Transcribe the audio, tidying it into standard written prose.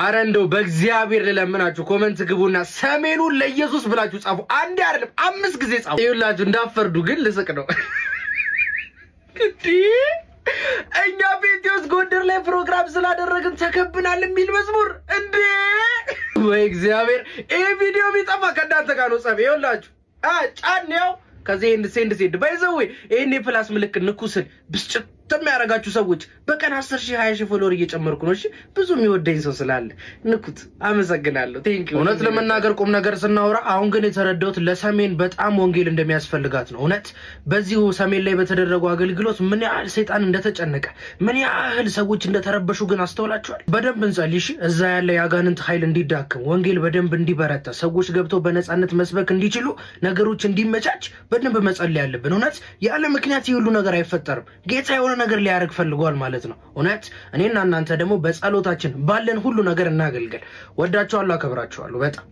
አረንዶ በእግዚአብሔር ለለምናችሁ ኮሜንት ግቡና ሰሜኑን ለኢየሱስ ብላችሁ ጻፉ። አንዴ አይደለም 5 ጊዜ ጻፉ። ይኸውላችሁ እንዳፈርዱ ግን ልስቅ ነው። እኛ ቪዲዮስ ጎንደር ላይ ፕሮግራም ስላደረግን ተከብናል የሚል መዝሙር እንዴ! ወይ እግዚአብሔር! ይሄ ቪዲዮ ቢጠፋ ከእናንተ ጋር ነው ጸብ። ይኸውላችሁ ጫን ያው ከዚህ ሴንድ ባይዘው ይሄኔ ፕላስ ምልክት ንኩስን ብስጭት የሚያረጋችሁ ሰዎች በቀን 10,000 20,000 ፎሎወር እየጨመርኩ ነው። እሺ ብዙ የሚወደኝ ሰው ስላለ ንኩት። አመሰግናለሁ። ቴንክ ዩ። እውነት ለመናገር ቁም ነገር ስናወራ አሁን ግን የተረዳሁት ለሰሜን በጣም ወንጌል እንደሚያስፈልጋት ነው። እውነት በዚሁ ሰሜን ላይ በተደረገው አገልግሎት ምን ያህል ሰይጣን እንደተጨነቀ ምን ያህል ሰዎች እንደተረበሹ ግን አስተውላችኋል? በደንብ እንጸልይ። እሺ እዛ ያለ ያጋንንት ኃይል እንዲዳክም ወንጌል በደንብ እንዲበረታ ሰዎች ገብተው በነፃነት መስበክ እንዲችሉ ነገሮች እንዲመቻች በደንብ መጸለይ ያለብን። እውነት ያለ ምክንያት ይሁሉ ነገር አይፈጠርም። ጌታ የሆነ ነገር ሊያረግ ፈልጓል ማለት ነው። እውነት እኔና እናንተ ደግሞ በጸሎታችን ባለን ሁሉ ነገር እናገልግል። ወዳችኋለሁ፣ አከብራችኋለሁ በጣም